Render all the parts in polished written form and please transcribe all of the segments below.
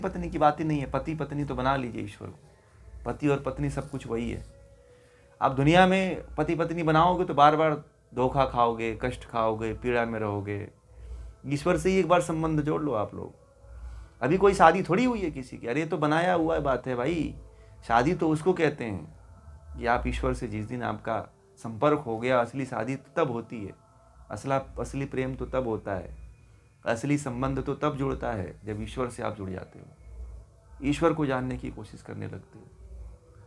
पत्नी की बात ही नहीं है, पति पत्नी तो बना लीजिए ईश्वर को, पति और पत्नी सब कुछ वही है। आप दुनिया में पति पत्नी बनाओगे तो बार बार धोखा खाओगे, कष्ट खाओगे, पीड़ा में रहोगे। ईश्वर से ही एक बार संबंध जोड़ लो आप लोग। अभी कोई शादी थोड़ी हुई है किसी की, अरे ये तो बनाया हुआ बात है भाई। शादी तो उसको कहते हैं कि आप ईश्वर से जिस दिन आपका संपर्क हो गया, असली शादी तो तब होती है, असली प्रेम तो तब होता है, असली संबंध तो तब जुड़ता है जब ईश्वर से आप जुड़ जाते हो, ईश्वर को जानने की कोशिश करने लगते हो।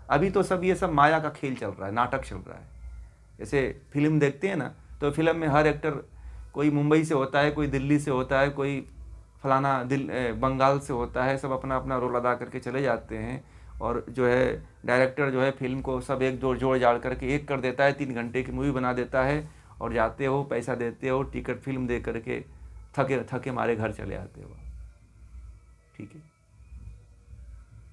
अभी तो सब ये सब माया का खेल चल रहा है, नाटक चल रहा है। जैसे फिल्म देखते हैं ना, तो फिल्म में हर एक्टर कोई मुंबई से होता है, कोई दिल्ली से होता है, कोई फलाना बंगाल से होता है, सब अपना अपना रोल अदा करके चले जाते हैं। और जो है डायरेक्टर जो है फिल्म को सब एक जोड़ जाड़ करके एक कर देता है, 3 घंटे की मूवी बना देता है, और जाते हो, पैसा देते हो, टिकट फिल्म दे करके थके थके मारे घर चले आते हो। ठीक है,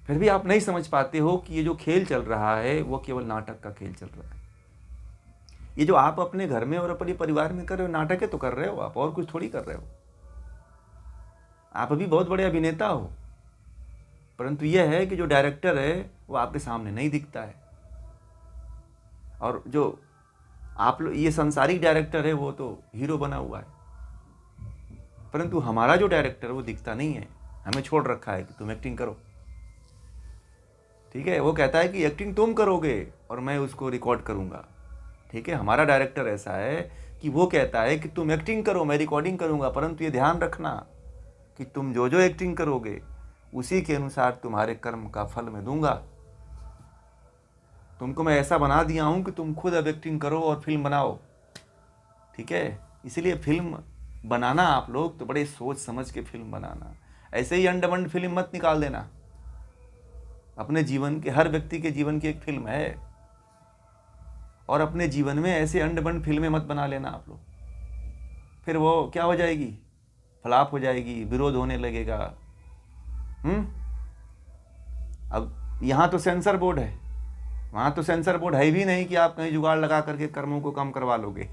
फिर भी आप नहीं समझ पाते हो कि ये जो खेल चल रहा है वो केवल नाटक का खेल चल रहा है। ये जो आप अपने घर में और अपने परिवार में कर रहे हो, नाटक है तो कर रहे हो आप, और कुछ थोड़ी कर रहे हो। आप अभी बहुत बड़े अभिनेता हो, परंतु यह है कि जो डायरेक्टर है वो आपके सामने नहीं दिखता है, और जो आप लोग ये संसारिक डायरेक्टर है वो तो हीरो बना हुआ है, परंतु हमारा जो डायरेक्टर वो दिखता नहीं है। हमें छोड़ रखा है कि तुम एक्टिंग करो, ठीक है। वो कहता है कि एक्टिंग तुम करोगे और मैं उसको रिकॉर्ड करूंगा, ठीक है। हमारा डायरेक्टर ऐसा है कि वो कहता है कि तुम एक्टिंग करो, मैं रिकॉर्डिंग करूंगा, परंतु ये ध्यान रखना कि तुम जो जो एक्टिंग करोगे उसी के अनुसार तुम्हारे कर्म का फल मैं दूंगा। तुमको मैं ऐसा बना दिया हूं कि तुम खुद अब एक्टिंग करो और फिल्म बनाओ, ठीक है। इसलिए फिल्म बनाना आप लोग तो बड़े सोच समझ के फिल्म बनाना, ऐसे ही अंडमंड फिल्म मत निकाल देना। अपने जीवन के, हर व्यक्ति के जीवन की एक फिल्म है, और अपने जीवन में ऐसे अंडबंड फिल्में मत बना लेना आप लोग। फिर वो क्या हो जाएगी, फ्लॉप हो जाएगी, विरोध होने लगेगा। अब यहाँ तो सेंसर बोर्ड है, वहाँ तो सेंसर बोर्ड है भी नहीं कि आप कहीं जुगाड़ लगा करके कर्मों को कम करवा लोगे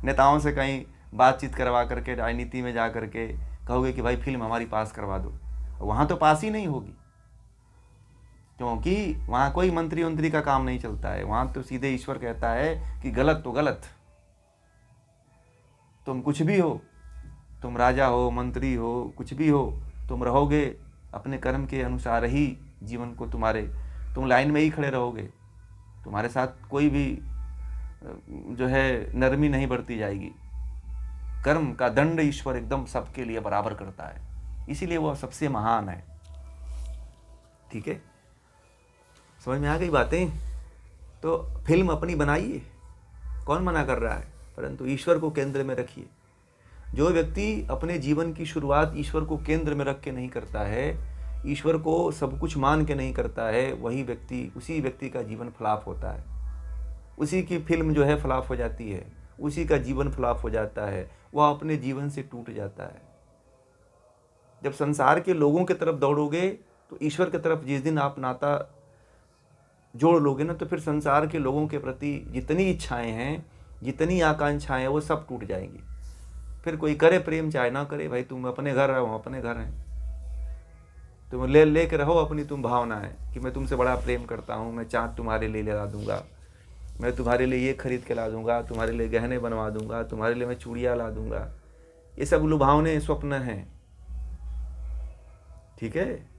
नेताओं से कहीं बातचीत करवा करके, राजनीति में जा करके कहोगे कि भाई फिल्म हमारी पास करवा दो, वहाँ तो पास ही नहीं होगी, क्योंकि वहाँ कोई मंत्री उंत्री का काम नहीं चलता है। वहाँ तो सीधे ईश्वर कहता है कि गलत तो गलत, तुम कुछ भी हो, तुम राजा हो, मंत्री हो, कुछ भी हो, तुम रहोगे अपने कर्म के अनुसार ही जीवन को, तुम लाइन में ही खड़े रहोगे, तुम्हारे साथ कोई भी जो है नरमी नहीं बरती जाएगी। कर्म का दंड ईश्वर एकदम सबके लिए बराबर करता है, इसीलिए वह सबसे महान है, ठीक है। समझ में आ गई बातें। तो फिल्म अपनी बनाइए, कौन मना कर रहा है, परंतु ईश्वर को केंद्र में रखिए। जो व्यक्ति अपने जीवन की शुरुआत ईश्वर को केंद्र में रख के नहीं करता है, ईश्वर को सब कुछ मान के नहीं करता है, उसी व्यक्ति का जीवन फ्लॉप होता है, उसी की फिल्म जो है फ्लॉप हो जाती है, उसी का जीवन फ्लॉप हो जाता है, वह अपने जीवन से टूट जाता है। जब संसार के लोगों की तरफ दौड़ोगे तो ईश्वर की तरफ जिस दिन आप नाता जोड़ लोगे ना, तो फिर संसार के लोगों के प्रति जितनी इच्छाएं हैं, जितनी आकांक्षाएं हैं, वो सब टूट जाएंगी। फिर कोई करे प्रेम चाहे ना करे, भाई तुम अपने घर रहो, अपने घर हैं, तुम ले के रहो अपनी तुम भावना है कि मैं तुमसे बड़ा प्रेम करता हूँ, मैं चाँद तुम्हारे लिए ला दूंगा, मैं तुम्हारे लिए ये खरीद के ला दूंगा, तुम्हारे लिए गहने बनवा दूंगा, तुम्हारे लिए मैं चूड़ियाँ ला दूंगा। ये सब लुभावने स्वप्न हैं, ठीक है।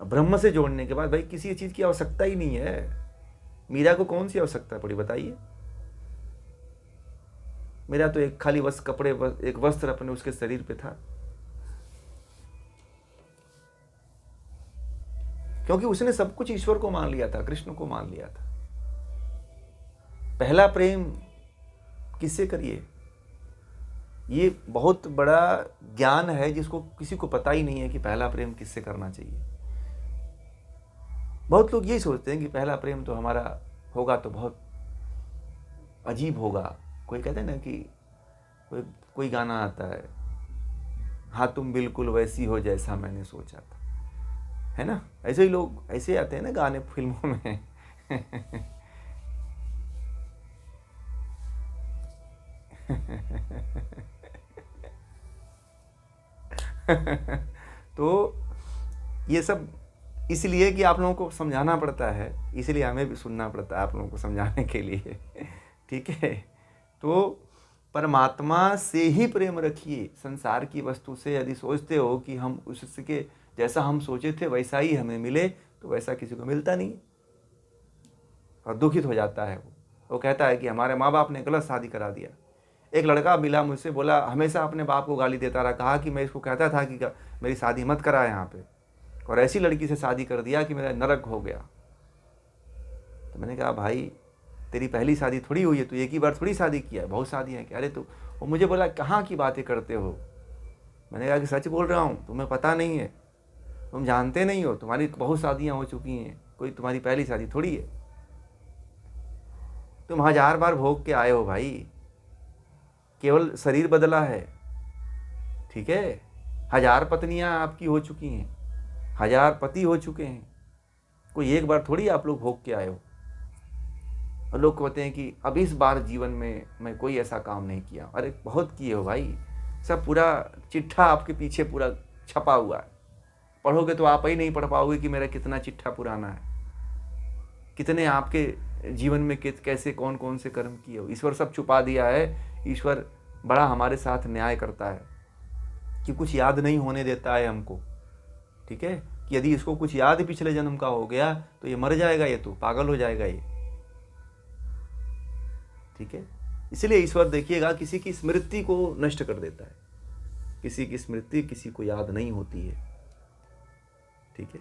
ब्रह्म से जोड़ने के बाद भाई किसी चीज़ की आवश्यकता ही नहीं है। मीरा को कौन सी आवश्यकता पड़ी बताइए। मेरा तो एक खाली बस कपड़े, एक वस्त्र अपने उसके शरीर पे था, क्योंकि उसने सब कुछ ईश्वर को मान लिया था, कृष्ण को मान लिया था। पहला प्रेम किससे करिए, ये बहुत बड़ा ज्ञान है जिसको किसी को पता ही नहीं है कि पहला प्रेम किससे करना चाहिए। बहुत लोग यही सोचते हैं कि पहला प्रेम तो हमारा होगा तो बहुत अजीब होगा। कोई कहते हैं ना कि कोई गाना आता है, हाँ तुम बिल्कुल वैसी हो जैसा मैंने सोचा था, है ना। ऐसे ही लोग ऐसे आते हैं ना गाने फिल्मों में तो ये सब इसलिए कि आप लोगों को समझाना पड़ता है, इसलिए हमें भी सुनना पड़ता है आप लोगों को समझाने के लिए। ठीक है, तो परमात्मा से ही प्रेम रखिए। संसार की वस्तु से यदि सोचते हो कि हम उसके जैसा हम सोचे थे वैसा ही हमें मिले, तो वैसा किसी को मिलता नहीं और दुखित हो जाता है। वो कहता है कि हमारे माँ बाप ने गलत शादी करा दिया। एक लड़का मिला मुझसे, बोला हमेशा अपने बाप को गाली देता रहा, कहा कि मैं इसको कहता था कि मेरी शादी मत करा यहाँ पे, और ऐसी लड़की से शादी कर दिया कि मेरा नरक हो गया। तो मैंने कहा भाई तेरी पहली शादी थोड़ी हुई है, तू एक ही बार थोड़ी शादी किया है, बहुत शादियाँ की। अरे तो वो मुझे बोला कहाँ की बातें करते हो। मैंने कहा कि सच बोल रहा हूँ, तुम्हें पता नहीं है, तुम जानते नहीं हो, तुम्हारी बहुत शादियाँ हो चुकी हैं, कोई तुम्हारी पहली शादी थोड़ी है। तुम 1000 बार भोग के आए हो भाई, केवल शरीर बदला है। ठीक है, 1000 पत्नियां आपकी हो चुकी हैं, 1000 पति हो चुके हैं, कोई एक बार थोड़ी आप लोग भोग के आए हो। और लोग कहते हैं कि अब इस बार जीवन में मैं कोई ऐसा काम नहीं किया। अरे बहुत किए हो भाई, सब पूरा चिट्ठा आपके पीछे पूरा छपा हुआ है। पढ़ोगे तो आप ही नहीं पढ़ पाओगे कि मेरा कितना चिट्ठा पुराना है, कितने आपके जीवन में कैसे कौन कौन से कर्म किए हो। ईश्वर सब छुपा दिया है। ईश्वर बड़ा हमारे साथ न्याय करता है कि कुछ याद नहीं होने देता है हमको। ठीक है, कि यदि इसको कुछ याद पिछले जन्म का हो गया तो ये मर जाएगा, ये तो पागल हो जाएगा ये। ठीक है, इसलिए ईश्वर देखिएगा किसी की स्मृति को नष्ट कर देता है, किसी की स्मृति किसी को याद नहीं होती है। ठीक है,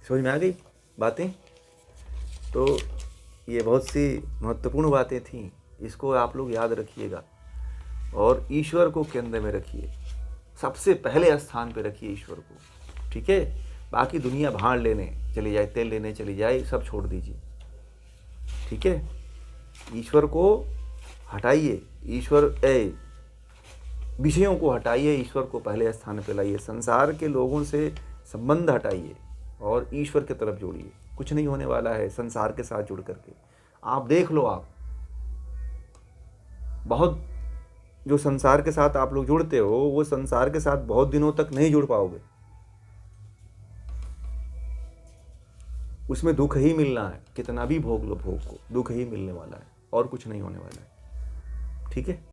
समझ में आ गई बातें। तो ये बहुत सी महत्वपूर्ण बातें थीं, इसको आप लोग याद रखिएगा और ईश्वर को केंद्र में रखिए, सबसे पहले स्थान पे रखिए ईश्वर को। ठीक है, बाकी दुनिया भाड़ लेने चली जाए, तेल लेने चली जाए, सब छोड़ दीजिए। ठीक है, ईश्वर को हटाइए, विषयों को हटाइए, ईश्वर को पहले स्थान पे लाइए, संसार के लोगों से संबंध हटाइए और ईश्वर की तरफ जोड़िए। कुछ नहीं होने वाला है संसार के साथ जुड़ करके। आप देख लो, आप बहुत जो संसार के साथ आप लोग जुड़ते हो वो संसार के साथ बहुत दिनों तक नहीं जुड़ पाओगे, उसमें दुख ही मिलना है। कितना भी भोग लो भोग को, दुख ही मिलने वाला है और कुछ नहीं होने वाला है। ठीक है।